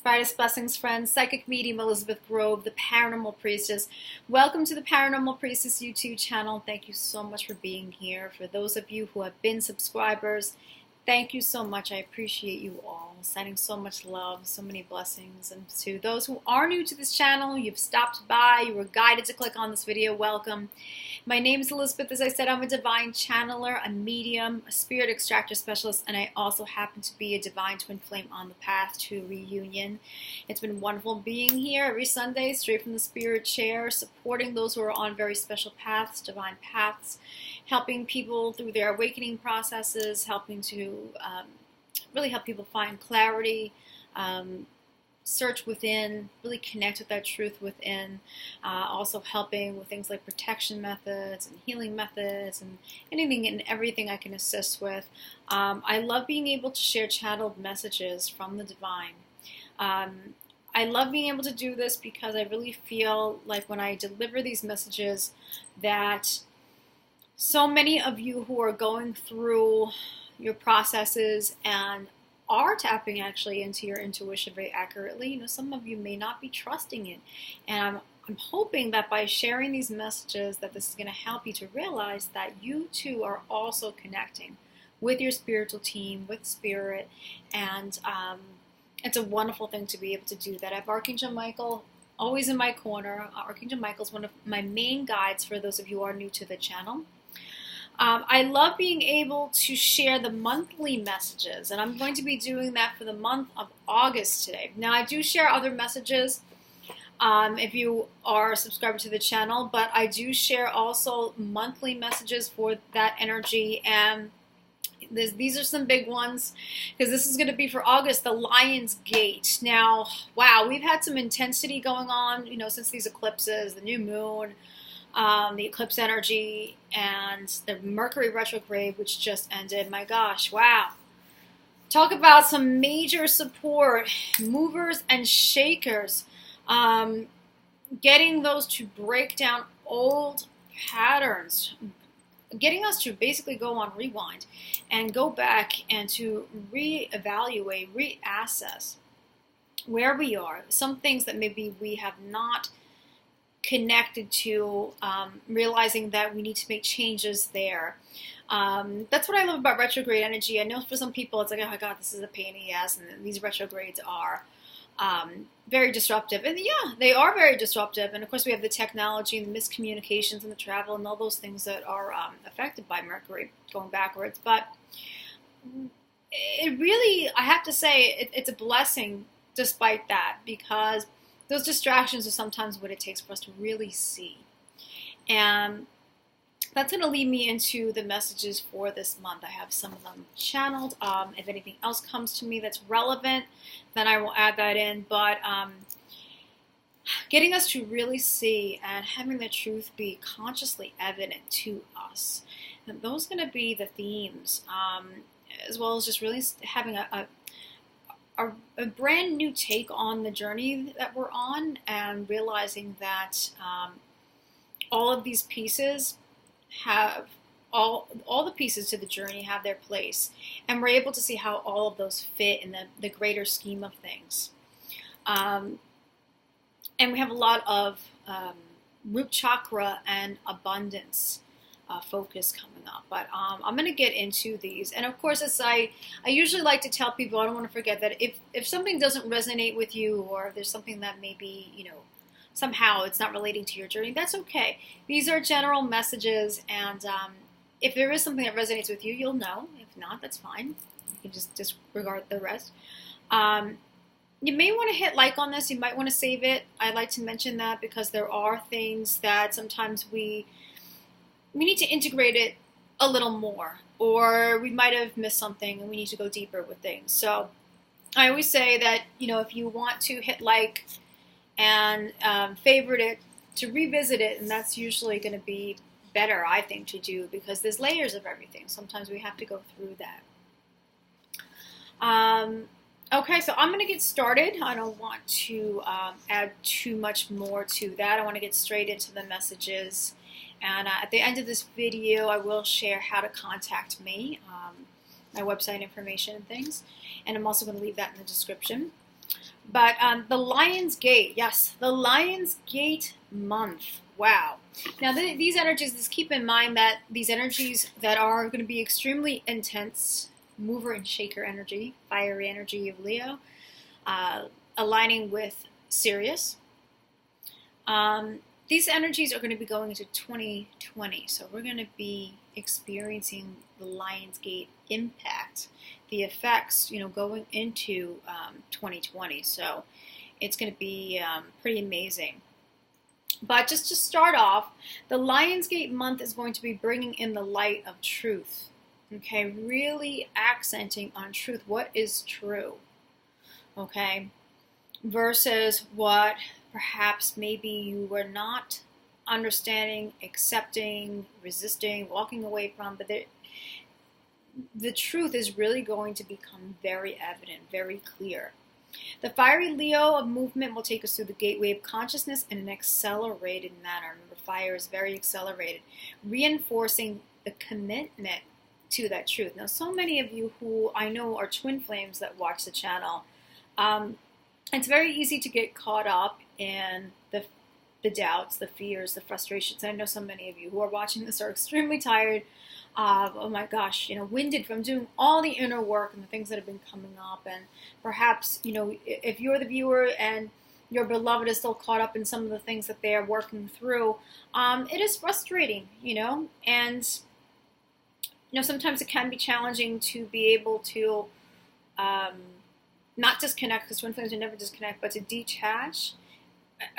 Brightest blessings, friends. Psychic medium Elizabeth Grove, the Paranormal Priestess. Welcome to the Paranormal Priestess YouTube channel. Thank you so much for being here. For those of you who have been subscribers, thank you so much. I appreciate you all. Sending so much love, so many blessings. And to those who are new to this channel, you've stopped by, you were guided to click on this video, welcome. My name is Elizabeth. As I said, I'm a divine channeler, a medium, a spirit extractor specialist, and I also happen to be a divine twin flame on the path to reunion. It's been wonderful being here every Sunday, straight from the spirit chair, supporting those who are on very special paths, divine paths, helping people through their awakening processes, helping to really help people find clarity, search within, really connect with that truth within, also helping with things like protection methods and healing methods and anything and everything I can assist with. I love being able to share channeled messages from the divine. I love being able to do this because I really feel like when I deliver these messages that so many of you who are going through your processes and are tapping actually into your intuition very accurately, some of you may not be trusting it. And I'm hoping that by sharing these messages that this is going to help you to realize that you too are also connecting with your spiritual team, with spirit, and it's a wonderful thing to be able to do that. I have Archangel Michael always in my corner. Archangel Michael is one of my main guides for those of you who are new to the channel. I love being able to share the monthly messages, and I'm going to be doing that for the month of August today. Now, I do share other messages if you are subscribed to the channel, but I do share also monthly messages for that energy, and these are some big ones because this is going to be for August, the Lion's Gate. Now, wow, we've had some intensity going on, since these eclipses, the new moon, the eclipse energy, and the Mercury retrograde, which just ended. My gosh, wow. Talk about some major support, movers and shakers, getting those to break down old patterns, getting us to basically go on rewind and go back and to reevaluate, reassess where we are, some things that maybe we have not connected to, realizing that we need to make changes there. That's what I love about retrograde energy. I know for some people it's like, oh my god, this is a pain in the ass, and these retrogrades are very disruptive. And yeah, they are very disruptive. And of course we have the technology and the miscommunications and the travel and all those things that are affected by Mercury going backwards. But it really, I have to say, it's a blessing despite that, because those distractions are sometimes what it takes for us to really see. And that's going to lead me into the messages for this month. I have some of them channeled. If anything else comes to me that's relevant, then I will add that in. But getting us to really see and having the truth be consciously evident to us. And those are going to be the themes, as well as just really having a brand new take on the journey that we're on, and realizing that all of these pieces have, all the pieces to the journey have their place, and we're able to see how all of those fit in the greater scheme of things. And we have a lot of root chakra and abundance focus coming up, but I'm going to get into these. And of course, as I usually like to tell people, I don't want to forget that if something doesn't resonate with you, or if there's something that maybe somehow it's not relating to your journey, that's okay. These are general messages, and if there is something that resonates with you, you'll know. If not, that's fine. You can just disregard the rest. You may want to hit like on this. You might want to save it. I like to mention that because there are things that sometimes we need to integrate it a little more, or we might have missed something and we need to go deeper with things. So I always say that, if you want to hit like and favorite it, to revisit it, and that's usually going to be better, I think, to do, because there's layers of everything. Sometimes we have to go through that. Okay, so I'm going to get started. I don't want to add too much more to that. I want to get straight into the messages. And at the end of this video, I will share how to contact me, my website information and things. And I'm also going to leave that in the description. But the Lion's Gate, yes, the Lion's Gate month. Wow. Now, these energies, just keep in mind that these energies that are going to be extremely intense, mover and shaker energy, fiery energy of Leo, aligning with Sirius. These energies are going to be going into 2020. So we're going to be experiencing the Lion's Gate impact, the effects, going into 2020. So it's going to be pretty amazing. But just to start off, the Lionsgate month is going to be bringing in the light of truth. Okay, really accenting on truth. What is true? Okay, versus what perhaps maybe you were not understanding, accepting, resisting, walking away from. But the truth is really going to become very evident, very clear. The fiery Leo of movement will take us through the gateway of consciousness in an accelerated manner. Remember, fire is very accelerated, reinforcing the commitment to that truth. Now, so many of you who I know are twin flames that watch the channel, it's very easy to get caught up in the doubts, the fears, the frustrations. I know so many of you who are watching this are extremely tired. Oh my gosh, winded from doing all the inner work and the things that have been coming up. And perhaps, if you're the viewer and your beloved is still caught up in some of the things that they are working through, it is frustrating, and, sometimes it can be challenging to be able to not disconnect, because twin flames are never disconnect, but to detach,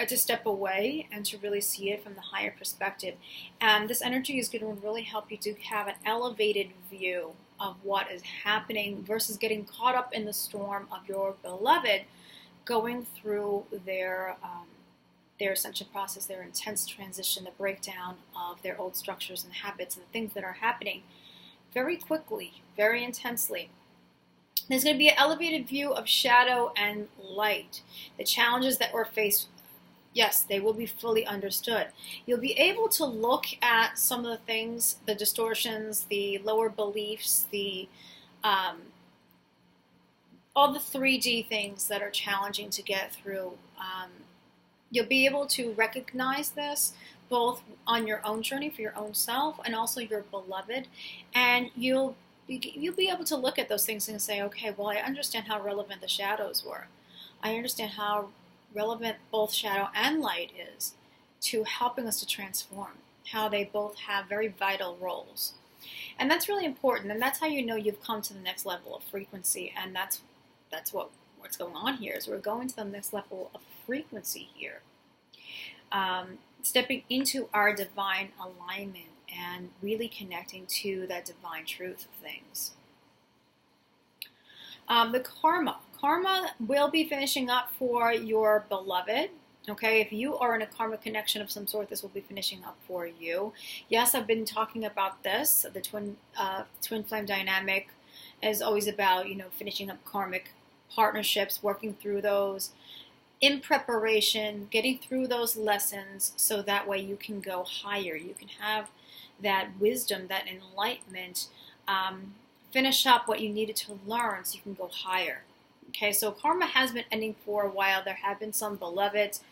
to step away and to really see it from the higher perspective. And this energy is going to really help you to have an elevated view of what is happening versus getting caught up in the storm of your beloved going through their ascension process, their intense transition, the breakdown of their old structures and habits and the things that are happening very quickly, very intensely. There's going to be an elevated view of shadow and light. The challenges that we're faced, yes, they will be fully understood. You'll be able to look at some of the things, the distortions, the lower beliefs, all the 3D things that are challenging to get through. You'll be able to recognize this both on your own journey for your own self and also your beloved, and you'll be able to look at those things and say, okay, well, I understand how relevant the shadows were. I understand how relevant both shadow and light is to helping us to transform, how they both have very vital roles. And that's really important, and that's how you know you've come to the next level of frequency, and that's what's going on here, is we're going to the next level of frequency here. Stepping into our divine alignment and really connecting to that divine truth of things. The karma will be finishing up for your beloved. Okay, if you are in a karmic connection of some sort, this will be finishing up for you. Yes, I've been talking about this. The twin flame dynamic is always about finishing up karmic partnerships, working through those in preparation, getting through those lessons, so that way you can go higher. You can have that wisdom, that enlightenment, finish up what you needed to learn so you can go higher. Okay, so karma has been ending for a while. There have been some beloveds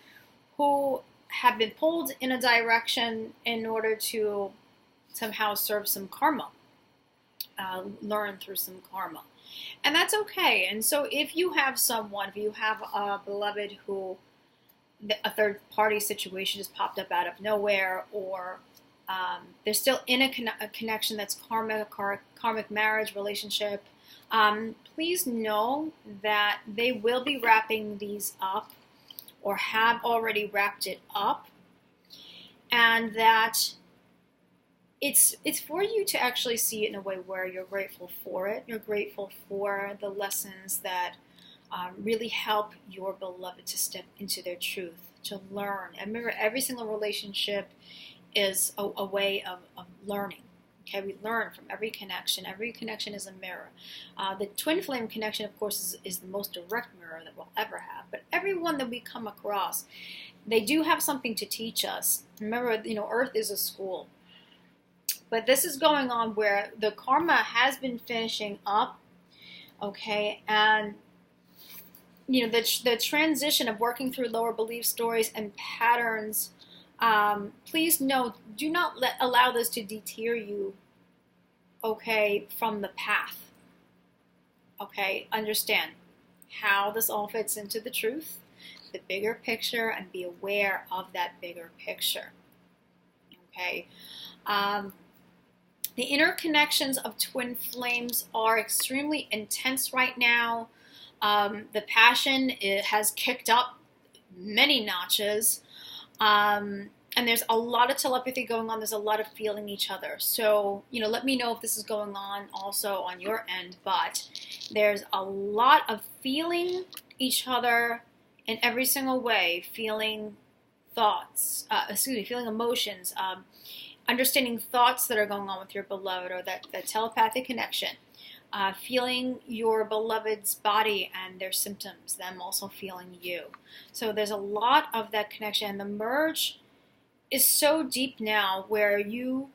who have been pulled in a direction in order to somehow serve some karma, learn through some karma. And that's okay. And so if you have a beloved who a third party situation just popped up out of nowhere, or they're still in a connection that's karmic marriage relationship, please know that they will be wrapping these up or have already wrapped it up, and that it's for you to actually see it in a way where you're grateful for it. You're grateful for the lessons that really help your beloved to step into their truth, to learn. And remember, every single relationship is a way of learning. Okay, we learn from every connection. Every connection is a mirror. The twin flame connection, of course, is the most direct mirror that we'll ever have. But everyone that we come across, they do have something to teach us. Remember, Earth is a school. But this is going on where the karma has been finishing up, okay, and the transition of working through lower belief stories and patterns. Please note, do not allow this to deter you, okay, from the path. Okay, understand how this all fits into the truth, the bigger picture, and be aware of that bigger picture. Okay. The interconnections of twin flames are extremely intense right now. The passion, it has kicked up many notches. And there's a lot of telepathy going on. There's a lot of feeling each other. So, let me know if this is going on also on your end. But there's a lot of feeling each other in every single way. Feeling thoughts, feeling emotions, understanding thoughts that are going on with your beloved, or that telepathic connection. Feeling your beloved's body and their symptoms, them also feeling you. So there's a lot of that connection. And the merge is so deep now where you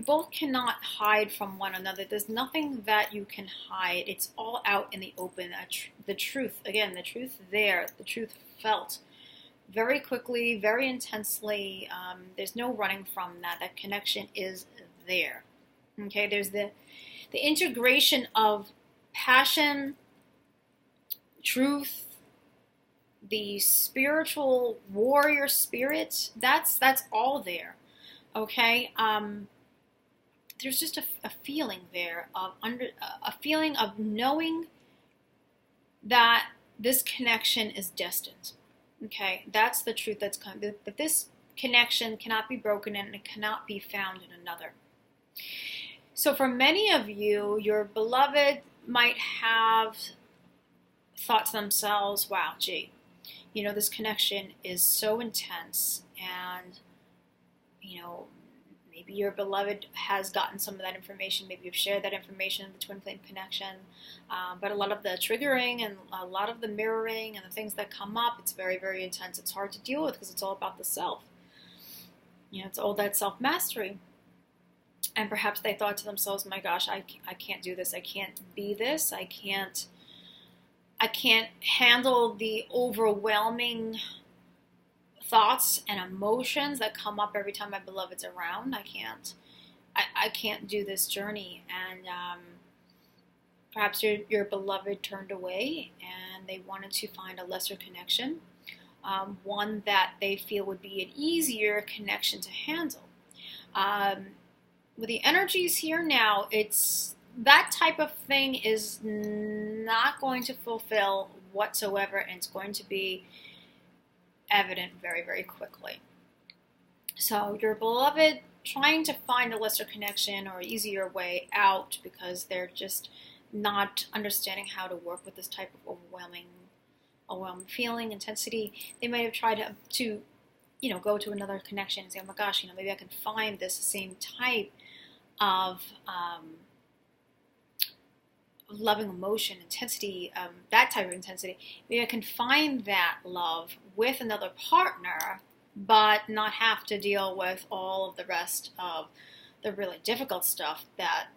both cannot hide from one another. There's nothing that you can hide. It's all out in the open. The truth, again, the truth there, the truth felt very quickly, very intensely. There's no running from that. That connection is there. Okay, there's the integration of passion, truth, the spiritual warrior spirit. That's all there. Okay, there's just a feeling there of a feeling of knowing that this connection is destined. Okay, that's the truth that's coming. That this connection cannot be broken and it cannot be found in another. So for many of you, your beloved might have thought to themselves, wow, gee, this connection is so intense, and, maybe your beloved has gotten some of that information. Maybe you've shared that information in the twin flame connection. But a lot of the triggering and a lot of the mirroring and the things that come up, it's very, very intense. It's hard to deal with because it's all about the self. It's all that self-mastery. And perhaps they thought to themselves, my gosh, I can't do this. I can't be this. I can't handle the overwhelming thoughts and emotions that come up every time my beloved's around. I can't do this journey. And perhaps your beloved turned away and they wanted to find a lesser connection, one that they feel would be an easier connection to handle. With the energies here now, it's that type of thing is not going to fulfill whatsoever, and it's going to be evident very, very quickly. So your beloved trying to find a lesser connection or easier way out because they're just not understanding how to work with this type of overwhelming feeling, intensity. They might have tried to go to another connection and say, oh my gosh, maybe I can find this same type of loving emotion, intensity, that type of intensity. Maybe I can find that love with another partner, but not have to deal with all of the rest of the really difficult stuff that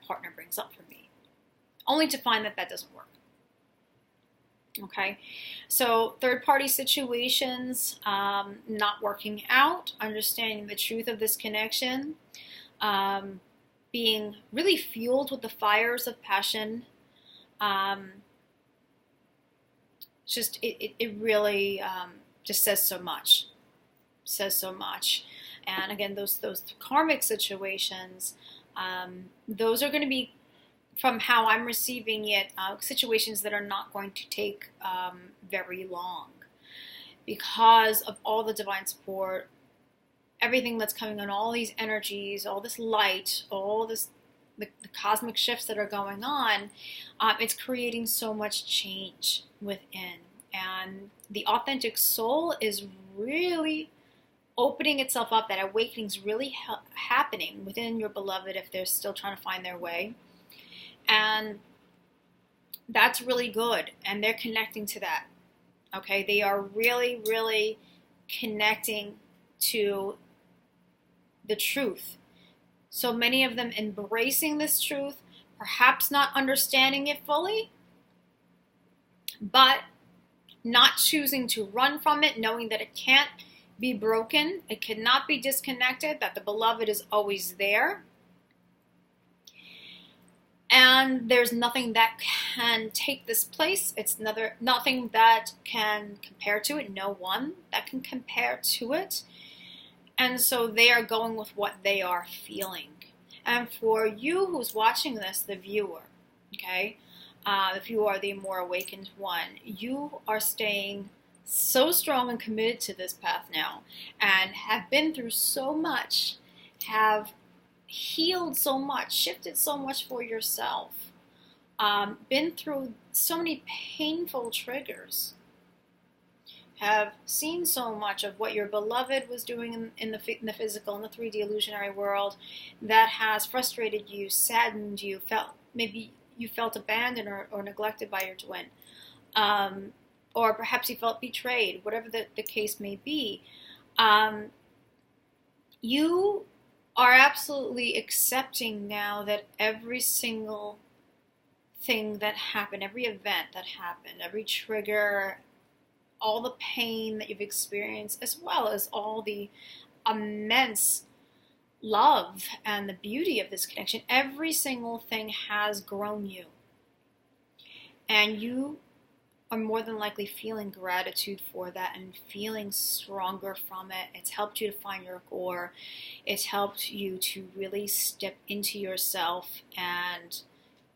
partner brings up for me, only to find that doesn't work. Okay, so third-party situations, not working out, understanding the truth of this connection, being really fueled with the fires of passion. It really just says so much. And again, those karmic situations, those are going to be, from how I'm receiving it, situations that are not going to take very long because of all the divine support, everything that's coming on, all these energies, all this light, all this, the cosmic shifts that are going on. It's creating so much change within. And the authentic soul is really opening itself up. That awakening's really happening within your beloved if they're still trying to find their way. And that's really good. And they're connecting to that. Okay, they are really, really connecting to the truth. So many of them embracing this truth, perhaps not understanding it fully, but not choosing to run from it, knowing that it can't be broken, it cannot be disconnected, that the beloved is always there. And there's nothing that can take this place. It's nothing that can compare to it. No one that can compare to it. And so they are going with what they are feeling. And for you who's watching this, the viewer, okay, if you are the more awakened one, you are staying so strong and committed to this path now, and have been through so much, have healed so much, shifted so much for yourself, been through so many painful triggers, have seen so much of what your beloved was doing in the physical, in the 3D illusionary world, that has frustrated you, saddened you, maybe you felt abandoned or neglected by your twin, or perhaps you felt betrayed, whatever the case may be. You are absolutely accepting now that every single thing that happened, every event that happened, every trigger, all the pain that you've experienced, as well as all the immense love and the beauty of this connection, every single thing has grown you. And you are more than likely feeling gratitude for that and feeling stronger from it. It's helped you to find your core. It's helped you to really step into yourself and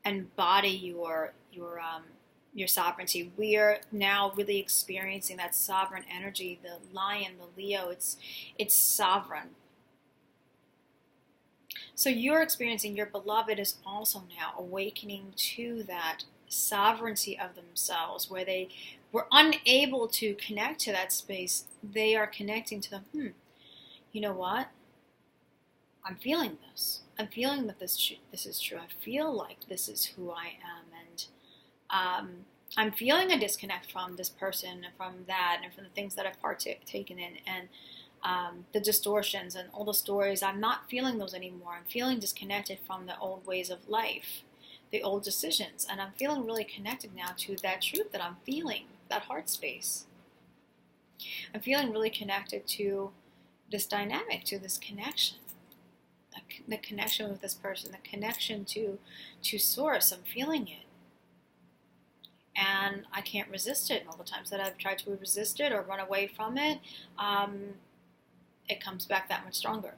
embody your sovereignty. We are now really experiencing that sovereign energy. The lion, the Leo, it's sovereign. So you're experiencing, your beloved is also now awakening to that sovereignty of themselves, where they were unable to connect to that space. They are connecting to them. You know what? I'm feeling this. I'm feeling that this is true. I feel like this is who I am, and I'm feeling a disconnect from this person, and from that, and from the things that I've partaken in, and the distortions and all the stories. I'm not feeling those anymore. I'm feeling disconnected from the old ways of life, the old decisions, and I'm feeling really connected now to that truth that I'm feeling, that heart space. I'm feeling really connected to this dynamic, to this connection, the connection with this person, the connection to source. I'm feeling it, and I can't resist it. And all the times that I've tried to resist it or run away from it, it comes back that much stronger.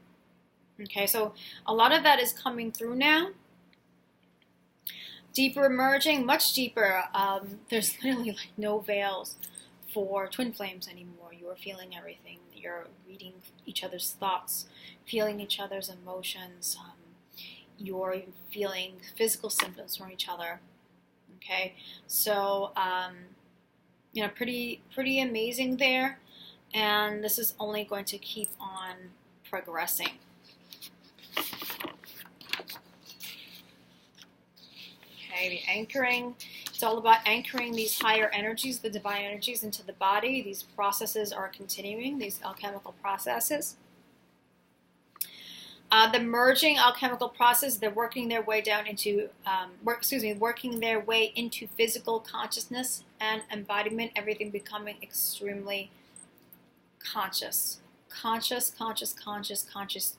Okay, so a lot of that is coming through now. Deeper emerging, much deeper. There's literally like no veils for twin flames anymore. You're feeling everything. You're reading each other's thoughts, feeling each other's emotions. You're feeling physical symptoms from each other. Okay, so pretty amazing there, and this is only going to keep on progressing. Okay, the anchoring. It's all about anchoring these higher energies, the divine energies, into the body. These processes are continuing, these alchemical processes. The merging alchemical process, they're working their way down into, working their way into physical consciousness and embodiment, everything becoming extremely conscious. Conscious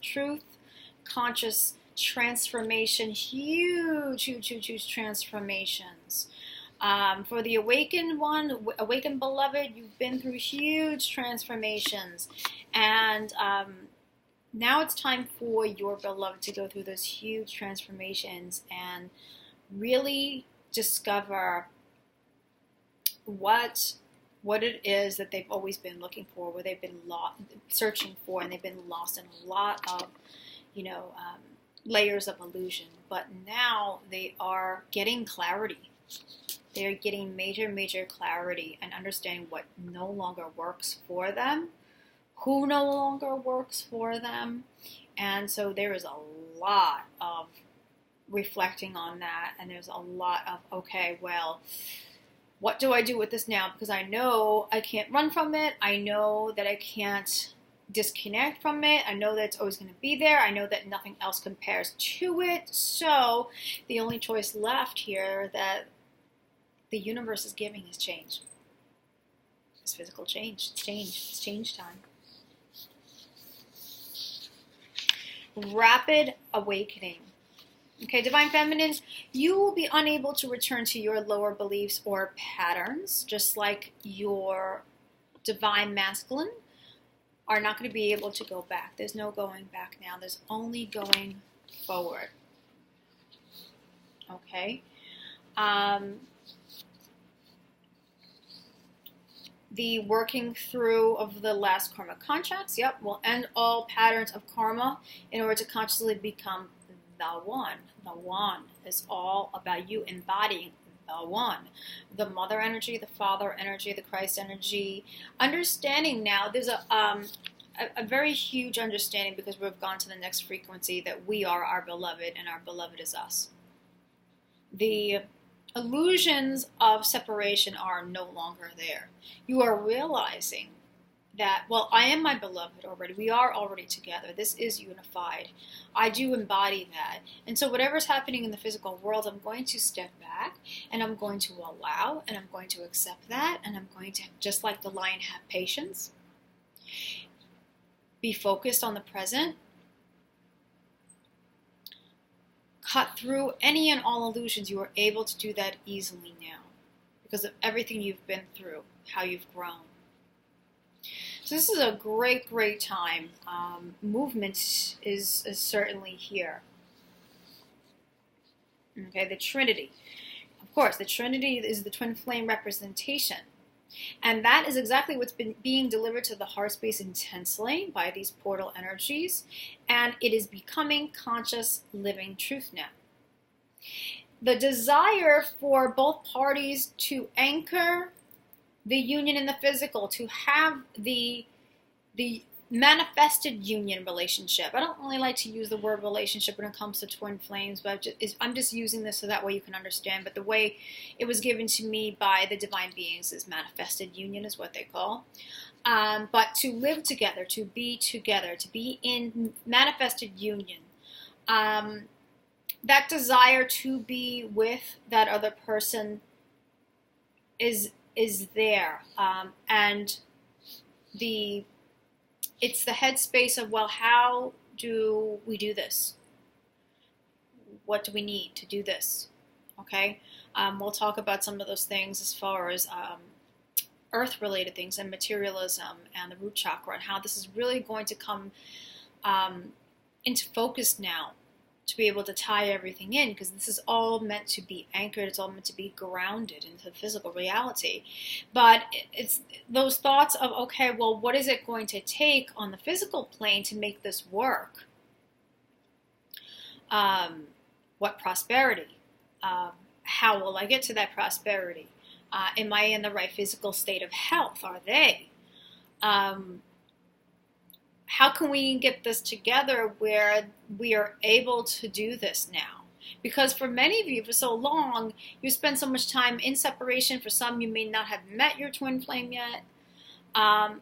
truth, conscious transformation, huge transformations. For the awakened one, awakened beloved, you've been through huge transformations, and now it's time for your beloved to go through those huge transformations and really discover what it is that they've always been looking for, where they've been searching for, and they've been lost in a lot of, layers of illusion. But now they are getting clarity. They're getting major clarity and understanding what no longer works for them, who no longer works for them. And so there is a lot of reflecting on that, and there's a lot of, okay, well, what do I do with this now? Because I know I can't run from it. I know that I can't disconnect from it. I know that it's always going to be there. I know that nothing else compares to it. So the only choice left here that the universe is giving is change. It's physical change. It's change. It's change time. Rapid awakening. Okay, Divine Feminines, you will be unable to return to your lower beliefs or patterns, just like your Divine Masculine are not going to be able to go back. There's no going back now. There's only going forward. Okay? The working through of the last karmic contracts, yep, will end all patterns of karma in order to consciously become the one. The one is all about you embodying the one. The mother energy, the father energy, the Christ energy. Understanding now, there's a very huge understanding, because we've gone to the next frequency, that we are our beloved and our beloved is us. The illusions of separation are no longer there. You are realizing that, well, I am my beloved already. We are already together. This is unified. I do embody that. And so whatever's happening in the physical world, I'm going to step back and I'm going to allow and I'm going to accept that. And I'm going to, just like the lion, have patience. Be focused on the present. Cut through any and all illusions. You are able to do that easily now because of everything you've been through, how you've grown. So this is a great, great time. Movement is certainly here. Okay, the Trinity. Of course, the Trinity is the twin flame representation. And that is exactly what's been being delivered to the heart space intensely by these portal energies. And it is becoming conscious living truth now. The desire for both parties to anchor the union in the physical, to have the manifested union relationship. I don't really like to use the word relationship when it comes to twin flames, but I'm just using this so that way you can understand. But the way it was given to me by the divine beings is manifested union is what they call. But to live together, to be in manifested union. That desire to be with that other person is there, and it's the headspace of, well, how do we do this? What do we need to do this? Okay, we'll talk about some of those things as far as earth-related things and materialism and the root chakra, and how this is really going to come into focus now, to be able to tie everything in, because this is all meant to be anchored, it's all meant to be grounded into physical reality. But it's those thoughts of, okay, well, what is it going to take on the physical plane to make this work? What prosperity? How will I get to that prosperity? Am I in the right physical state of health? Are they? How can we get this together where we are able to do this now? Because for many of you, for so long, you spend so much time in separation. For some, you may not have met your twin flame yet. And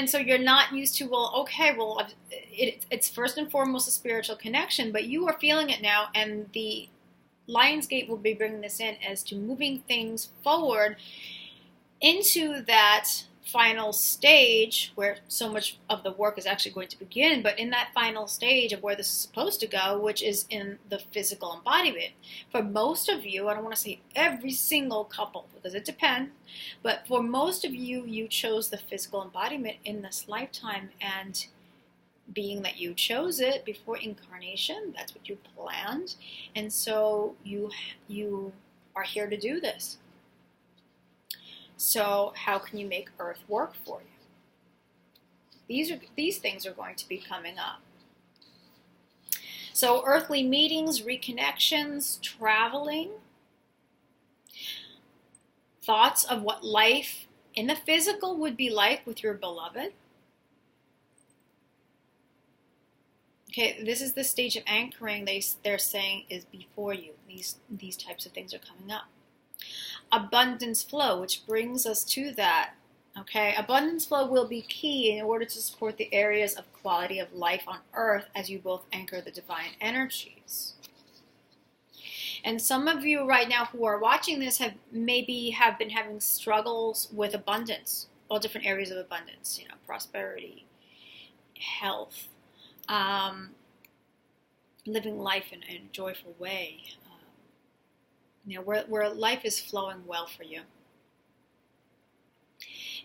so you're not used to, well, okay, well, it's first and foremost a spiritual connection, but you are feeling it now, and the Lionsgate will be bringing this in as to moving things forward into that final stage where so much of the work is actually going to begin, but in that final stage of where this is supposed to go, which is in the physical embodiment. For most of you, I don't want to say every single couple because it depends, but for most of you, you chose the physical embodiment in this lifetime, and being that you chose it before incarnation, that's what you planned, and so you are here to do this. So how can you make Earth work for you? These things are going to be coming up. So earthly meetings, reconnections, traveling, thoughts of what life in the physical would be like with your beloved. Okay, this is the stage of anchoring they're saying is before you. These types of things are coming up. Abundance flow, which brings us to that. Okay, abundance flow will be key in order to support the areas of quality of life on Earth as you both anchor the divine energies. And some of you right now who are watching this have been having struggles with abundance, all different areas of abundance, prosperity, health, living life in a joyful way, where life is flowing well for you.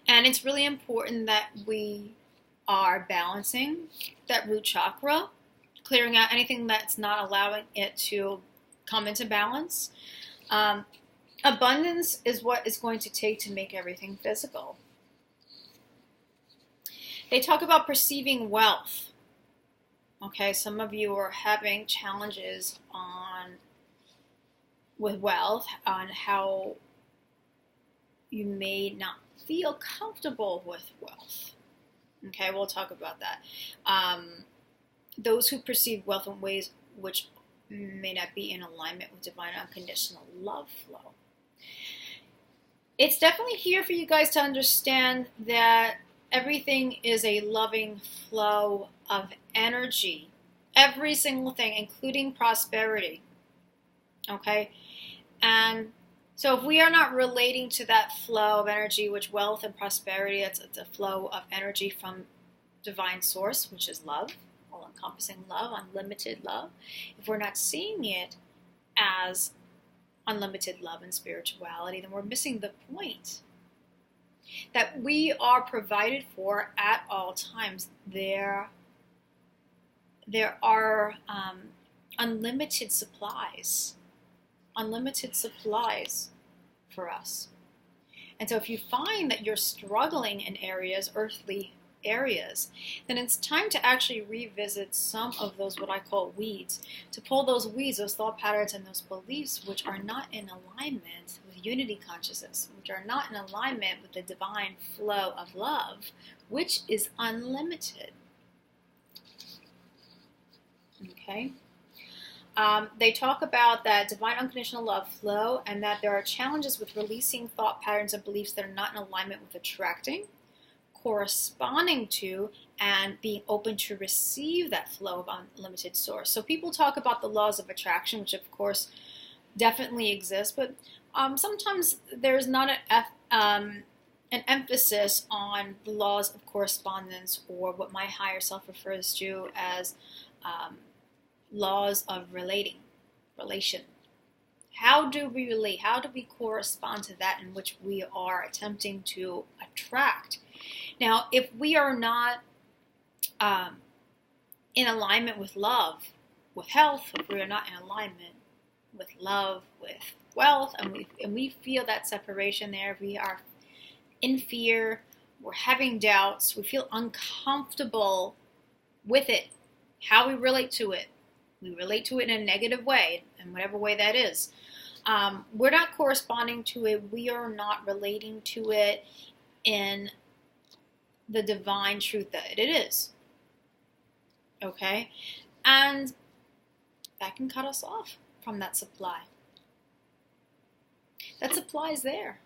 And it's really important that we are balancing that root chakra, clearing out anything that's not allowing it to come into balance. Abundance is what it's going to take to make everything physical. They talk about perceiving wealth. Okay, some of you are having challenges with wealth, on how you may not feel comfortable with wealth. Okay, we'll talk about that. Those who perceive wealth in ways which may not be in alignment with divine unconditional love flow. It's definitely here for you guys to understand that everything is a loving flow of energy. Every single thing, including prosperity. Okay? And so if we are not relating to that flow of energy, which wealth and prosperity, it's a flow of energy from divine source, which is love, all-encompassing love, unlimited love. If we're not seeing it as unlimited love and spirituality, then we're missing the point. That we are provided for at all times. There are unlimited supplies for us. And so if you find that you're struggling in areas, earthly areas, then it's time to actually revisit some of those, what I call weeds, to pull those weeds, those thought patterns and those beliefs which are not in alignment with unity consciousness, which are not in alignment with the divine flow of love, which is unlimited. Okay? They talk about that divine unconditional love flow, and that there are challenges with releasing thought patterns and beliefs that are not in alignment with attracting, corresponding to, and being open to receive that flow of unlimited source. So people talk about the laws of attraction, which of course definitely exist, but sometimes there's not an emphasis on the laws of correspondence, or what my higher self refers to as laws of relation. How do we relate? How do we correspond to that in which we are attempting to attract? Now, if we are not in alignment with love, with health, if we are not in alignment with love, with wealth, and we feel that separation there, we are in fear, we're having doubts, we feel uncomfortable with it, how we relate to it. We relate to it in a negative way, in whatever way that is. We're not corresponding to it. We are not relating to it in the divine truth that it is. Okay? And that can cut us off from that supply. That supply is there,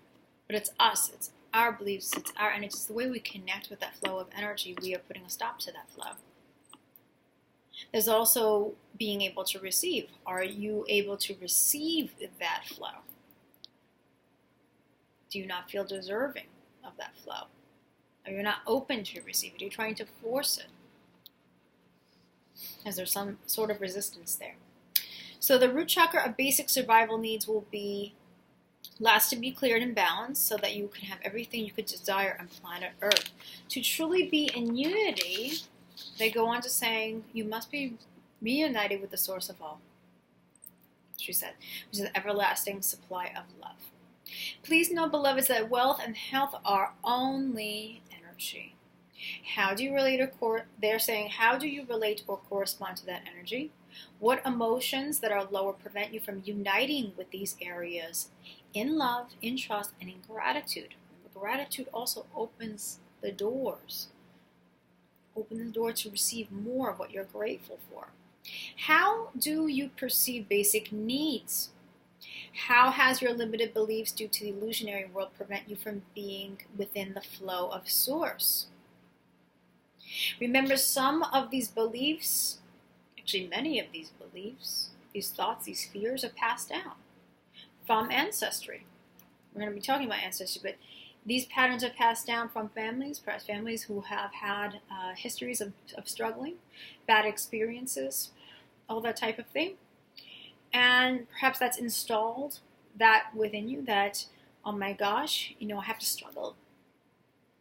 but it's us. It's our beliefs. It's our energy. It's the way we connect with that flow of energy. We are putting a stop to that flow. There's also being able to receive. Are you able to receive that flow? Do you not feel deserving of that flow? Are you not open to receive it? Are you trying to force it? Is there some sort of resistance there? So the root chakra of basic survival needs will be last to be cleared and balanced, so that you can have everything you could desire on planet Earth. To truly be in unity, they go on to saying, you must be reunited with the source of all, she said, which is an everlasting supply of love. Please know, beloveds, that wealth and health are only energy. How do you relate they're saying, how do you relate or correspond to that energy? What emotions that are lower prevent you from uniting with these areas in love, in trust, and in gratitude? Remember, gratitude also opens the doors. Open the door to receive more of what you're grateful for. How do you perceive basic needs? How has your limited beliefs due to the illusionary world prevent you from being within the flow of source? Remember, some of these beliefs, actually many of these beliefs, These thoughts, these fears are passed down from ancestry. We're going to be talking about ancestry, but these patterns are passed down from families, perhaps families who have had histories of struggling, bad experiences, all that type of thing. And perhaps that's installed that within you that, oh my gosh, I have to struggle.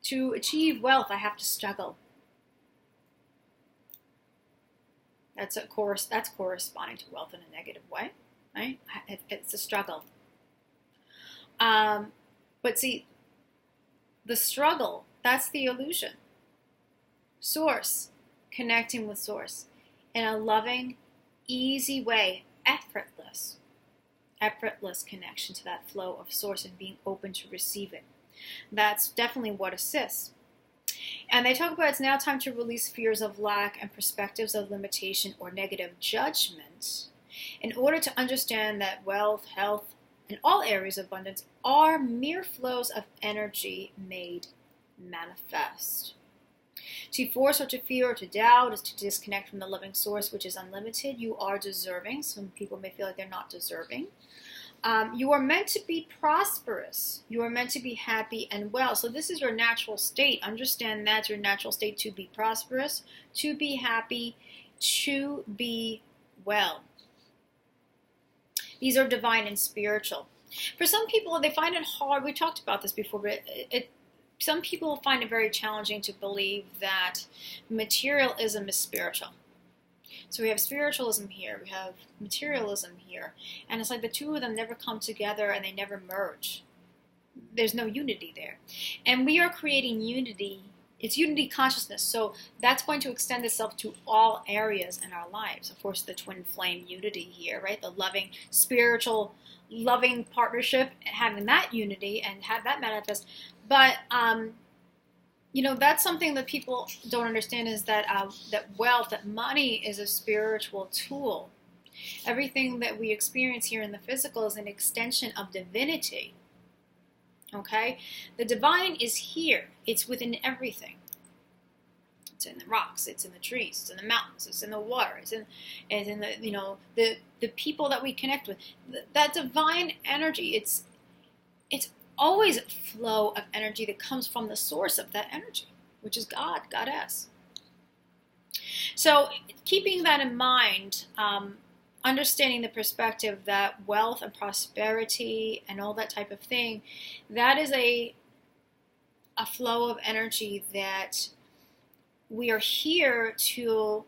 To achieve wealth, I have to struggle. That's corresponding to wealth in a negative way, right? It's a struggle. But see, the struggle, that's the illusion. Source, connecting with source in a loving, easy way, effortless connection to that flow of source and being open to receive it. That's definitely what assists. And they talk about it's now time to release fears of lack and perspectives of limitation or negative judgment in order to understand that wealth, health, and all areas of abundance are mere flows of energy made manifest. To force or to fear or to doubt is to disconnect from the loving source, which is unlimited. You are deserving. Some people may feel like they're not deserving. You are meant to be prosperous. You are meant to be happy and well. So this is your natural state. Understand that's your natural state, to be prosperous, to be happy, to be well. These are divine and spiritual. For some people, they find it hard. We talked about this before, but some people find it very challenging to believe that materialism is spiritual. So we have spiritualism here, we have materialism here, and it's like the two of them never come together and they never merge. There's no unity there. And we are creating unity. It's unity consciousness, so that's going to extend itself to all areas in our lives. Of course, the twin flame unity here, right? The loving, spiritual, loving partnership, having that unity and have that manifest. But, that's something that people don't understand is that that wealth, that money is a spiritual tool. Everything that we experience here in the physical is an extension of divinity. Okay? The divine is here. It's within everything. It's in the rocks. It's in the trees. It's in the mountains. It's in the water. It's in the the people that we connect with. That divine energy. It's always a flow of energy that comes from the source of that energy, which is God, Goddess. So keeping that in mind, understanding the perspective that wealth and prosperity and all that type of thing, that is a flow of energy that we are here to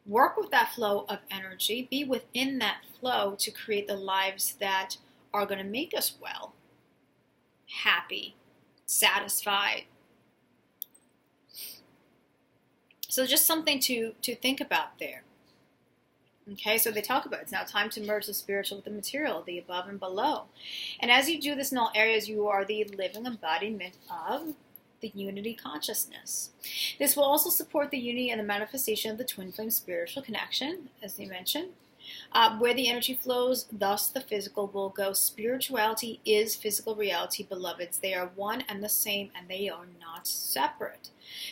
work with that flow of energy, be within that flow to create the lives that are going to make us well, happy, satisfied. So just something to think about there. Okay, so they talk about it's now time to merge the spiritual with the material, the above and below. And as you do this in all areas, you are the living embodiment of the unity consciousness. This will also support the unity and the manifestation of the twin flame spiritual connection, as they mentioned. Where the energy flows, thus the physical will go. Spirituality is physical reality, beloveds. They are one and the same, and they are not separate.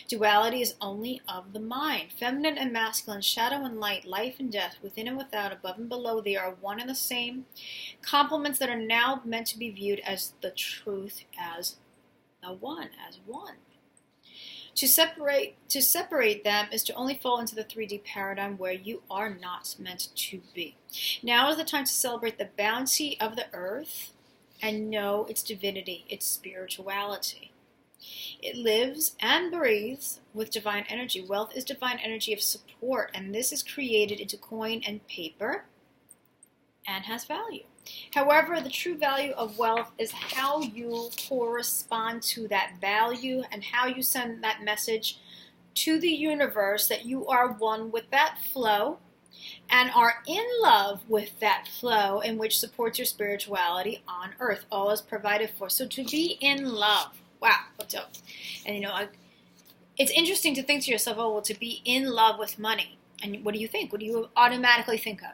Duality is only of the mind. Feminine and masculine, shadow and light, life and death, within and without, above and below, they are one and the same. Complements that are now meant to be viewed as the truth, as the one, as one. To separate them is to only fall into the 3D paradigm where you are not meant to be. Now is the time to celebrate the bounty of the earth and know its divinity, its spirituality. It lives and breathes with divine energy. Wealth is divine energy of support, and this is created into coin and paper and has value. However, the true value of wealth is how you correspond to that value and how you send that message to the universe that you are one with that flow and are in love with that flow in which supports your spirituality on earth. All is provided for. So to be in love. Wow, what's up? And it's interesting to think to yourself, oh, well, to be in love with money. And what do you think? What do you automatically think of?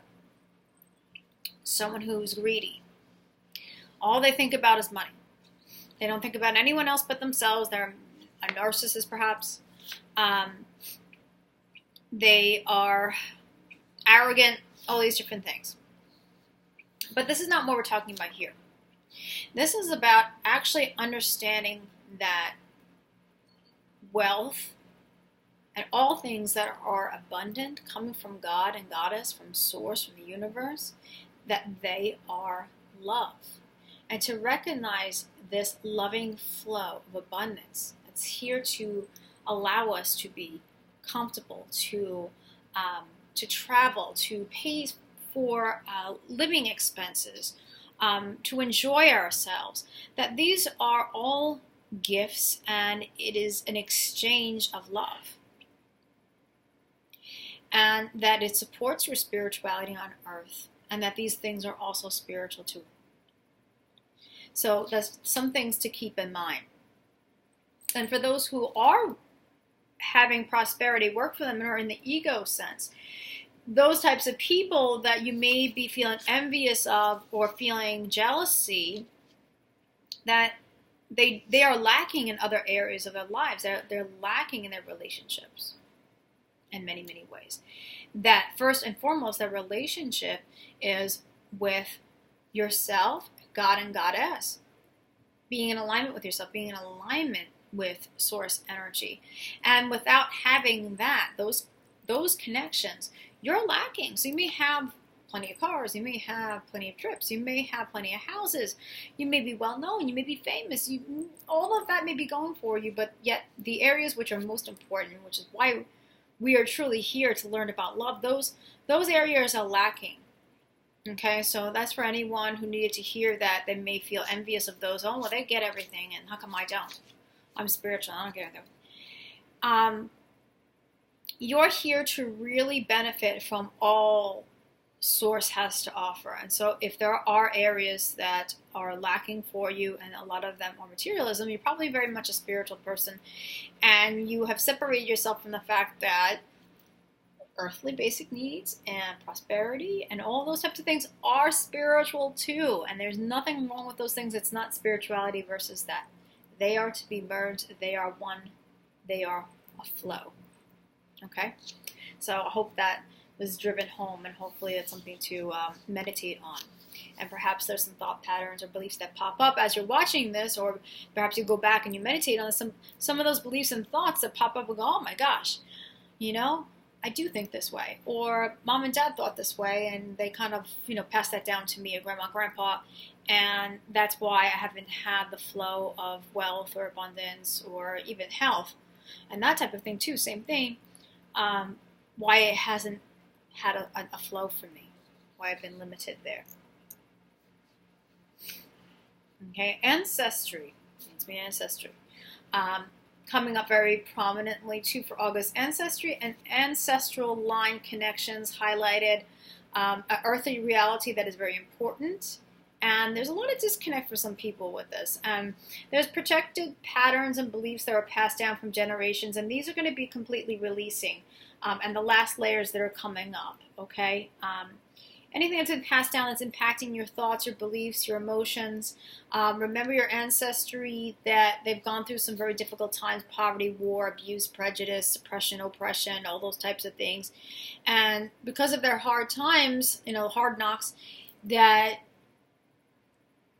Someone who's greedy. All they think about is money. They don't think about anyone else but themselves. They're a narcissist, perhaps. They are arrogant. all these different things. But this is not what we're talking about here. This is about actually understanding that wealth and all things that are abundant, coming from God and Goddess, from Source, from the universe, that they are love. And to recognize this loving flow of abundance that's here to allow us to be comfortable, to travel, to pay for living expenses, to enjoy ourselves, that these are all gifts and it is an exchange of love. And that it supports your spirituality on earth, and that these things are also spiritual too. So there's some things to keep in mind. And for those who are having prosperity work for them and are in the ego sense, those types of people that you may be feeling envious of or feeling jealousy, that they are lacking in other areas of their lives. They're lacking in their relationships in many, many ways. That first and foremost, that relationship is with yourself, God and Goddess. Being in alignment with yourself, being in alignment with source energy. And without having that, those connections, you're lacking. So you may have plenty of cars, you may have plenty of trips, you may have plenty of houses, you may be well known, you may be famous, all of that may be going for you, but yet the areas which are most important, which is why we are truly here to learn about love, those areas are lacking. Okay, so that's for anyone who needed to hear that. They may feel envious of those. Oh, well, they get everything, and how come I don't? I'm spiritual, I don't get anything. You're here to really benefit from all Source has to offer. And so if there are areas that are lacking for you, and a lot of them are materialism, you're probably very much a spiritual person, and you have separated yourself from the fact that earthly basic needs and prosperity and all those types of things are spiritual too. And there's nothing wrong with those things. It's not spirituality versus that. They are to be merged. They are one. They are a flow. Okay? So I hope that was driven home, and hopefully it's something to meditate on. And perhaps there's some thought patterns or beliefs that pop up as you're watching this, or perhaps you go back and you meditate on some of those beliefs and thoughts that pop up and go, oh my gosh, I do think this way. Or mom and dad thought this way, and they kind of, passed that down to me, or grandma, grandpa, and that's why I haven't had the flow of wealth or abundance or even health and that type of thing too. Same thing. Why it hasn't had a flow for me, why I've been limited there. Okay, ancestry means me ancestry. Coming up very prominently too for August, ancestry and ancestral line connections highlighted. An earthly reality that is very important. And there's a lot of disconnect for some people with this. There's protected patterns and beliefs that are passed down from generations, and these are going to be completely releasing. And the last layers that are coming up, okay? Anything that's been passed down that's impacting your thoughts, your beliefs, your emotions. Remember your ancestry, that they've gone through some very difficult times: poverty, war, abuse, prejudice, suppression, oppression, all those types of things. And because of their hard times, hard knocks, that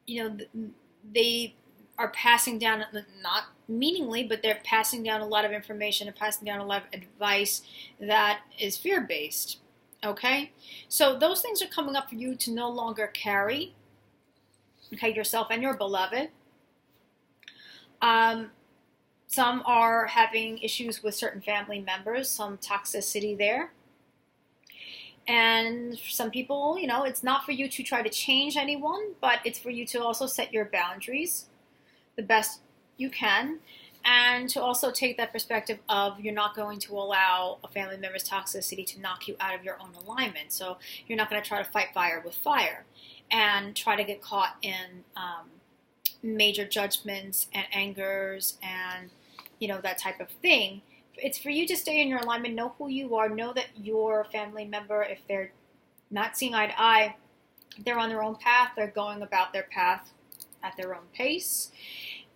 they are passing down, not meaningly, but they're passing down a lot of information and passing down a lot of advice that is fear-based, okay? So those things are coming up for you to no longer carry, okay, yourself and your beloved. Some are having issues with certain family members, some toxicity there. And some people, it's not for you to try to change anyone, but it's for you to also set your boundaries the best you can, and to also take that perspective of you're not going to allow a family member's toxicity to knock you out of your own alignment. So you're not going to try to fight fire with fire and try to get caught in major judgments and angers and, that type of thing. It's for you to stay in your alignment, know who you are, know that your family member, if they're not seeing eye to eye, they're on their own path, they're going about their path at their own pace.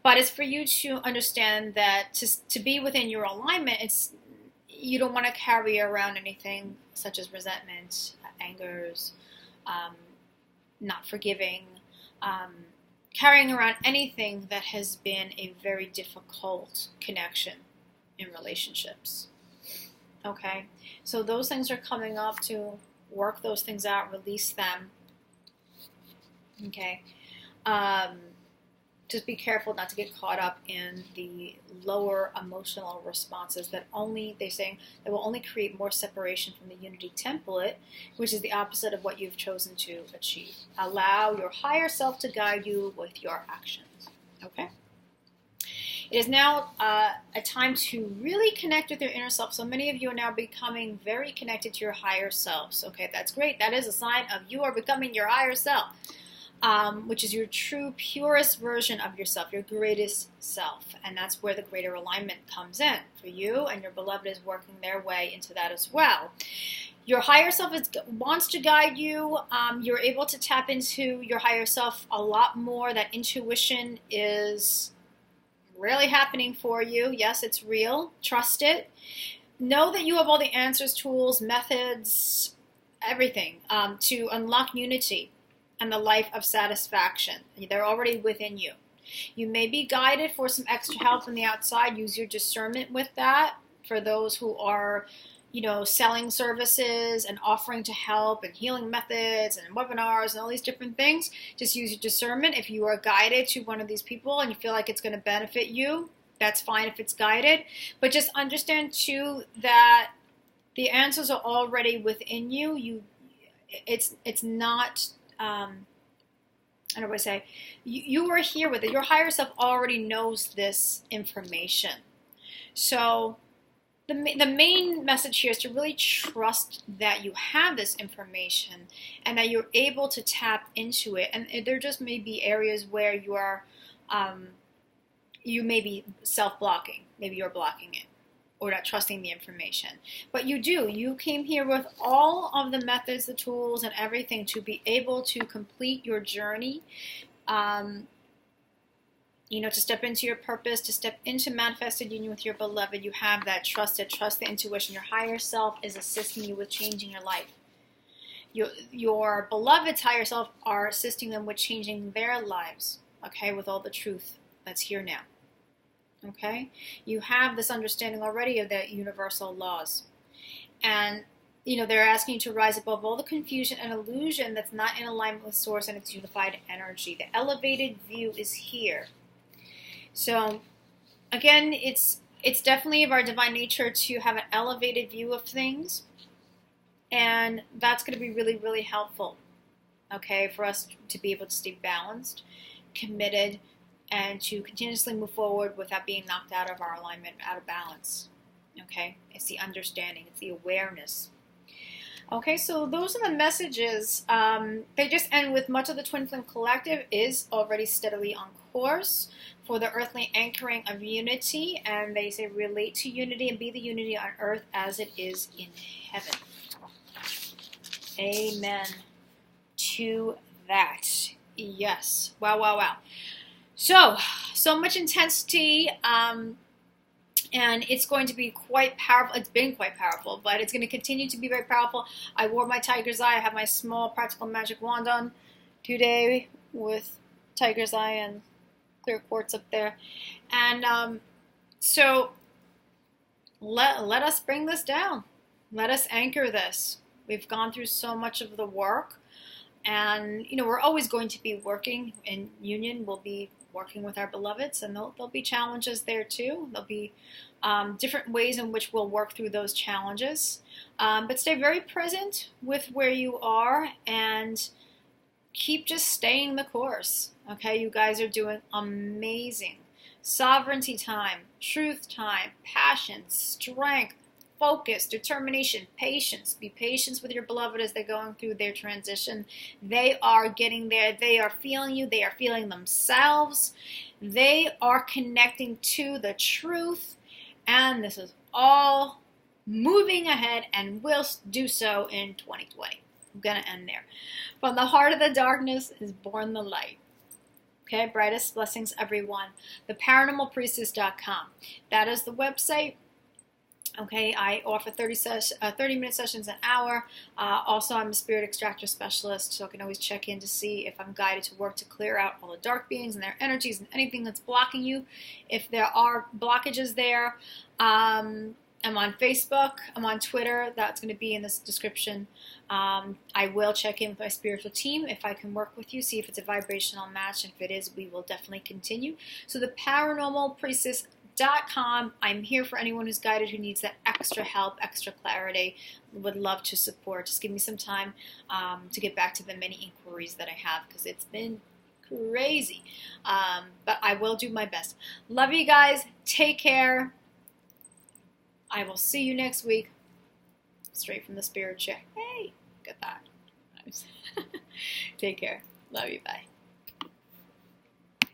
But it's for you to understand that to be within your alignment, you don't want to carry around anything such as resentment, angers, not forgiving, carrying around anything that has been a very difficult connection in relationships. Okay, so those things are coming up to work those things out, release them. Okay, just be careful not to get caught up in the lower emotional responses that they're saying, that will only create more separation from the unity template, which is the opposite of what you've chosen to achieve. Allow your higher self to guide you with your actions. Okay? It is now a time to really connect with your inner self. So many of you are now becoming very connected to your higher selves. Okay, that's great. That is a sign of you are becoming your higher self. Which is your true, purest version of yourself, your greatest self. And that's where the greater alignment comes in for you, and your beloved is working their way into that as well. Your higher self wants to guide you. You're able to tap into your higher self a lot more. That intuition is really happening for you. Yes, it's real. Trust it. Know that you have all the answers, tools, methods, everything to unlock unity and the life of satisfaction. They're already within you. You may be guided for some extra help from the outside. Use your discernment with that. For those who are, selling services and offering to help and healing methods and webinars and all these different things, just use your discernment. If you are guided to one of these people and you feel like it's going to benefit you, that's fine if it's guided. But just understand too that the answers are already within you. It's not. I don't know what I say. You are here with it. Your higher self already knows this information. So the main message here is to really trust that you have this information and that you're able to tap into it. And there just may be areas where you are, you may be self-blocking. Maybe you're blocking it or not trusting the information. But you do. You came here with all of the methods, the tools, and everything to be able to complete your journey, to step into your purpose, to step into manifested union with your beloved. You have that trust the intuition. Your higher self is assisting you with changing your life. Your beloved's higher self are assisting them with changing their lives, okay, with all the truth that's here now. Okay, you have this understanding already of the universal laws, and they're asking you to rise above all the confusion and illusion that's not in alignment with source and its unified energy. The elevated view is here. So again, it's definitely of our divine nature to have an elevated view of things, and that's going to be really, really helpful, okay, for us to be able to stay balanced, committed, and to continuously move forward without being knocked out of our alignment, out of balance. Okay, it's the understanding, it's the awareness. Okay, so those are the messages. They just end with much of the Twin Flame Collective is already steadily on course for the earthly anchoring of unity, and they say relate to unity and be the unity on earth as it is in heaven. Amen to that. Yes. Wow, wow, wow. So much intensity, and it's going to be quite powerful. It's been quite powerful, but it's going to continue to be very powerful. I wore my tiger's eye. I have my small practical magic wand on today with tiger's eye and clear quartz up there. And so let us bring this down. Let us anchor this. We've gone through so much of the work, and we're always going to be working in union. We'll be working with our beloveds, and there'll be challenges there too. There'll be different ways in which we'll work through those challenges. But stay very present with where you are and keep just staying the course. Okay, you guys are doing amazing. Sovereignty time, truth time, passion, strength, focus, determination, patience. Be patient with your beloved as they're going through their transition. They are getting there. They are feeling you. They are feeling themselves. They are connecting to the truth. And this is all moving ahead and will do so in 2020. I'm going to end there. From the heart of the darkness is born the light. Okay, brightest blessings, everyone. TheParanormalPriestess.com. That is the website. Okay, I offer 30-minute sessions an hour. Also, I'm a spirit extractor specialist, so I can always check in to see if I'm guided to work to clear out all the dark beings and their energies and anything that's blocking you. If there are blockages there, I'm on Facebook, I'm on Twitter, that's going to be in this description. I will check in with my spiritual team if I can work with you, see if it's a vibrational match, and if it is, we will definitely continue. So the Paranormal Priestess .com. I'm here for anyone who's guided, who needs that extra help, extra clarity. Would love to support. Just give me some time to get back to the many inquiries that I have, because it's been crazy. But I will do my best. Love you guys. Take care. I will see you next week. Straight from the spirit chair. Hey, get that. Nice. Take care. Love you. Bye.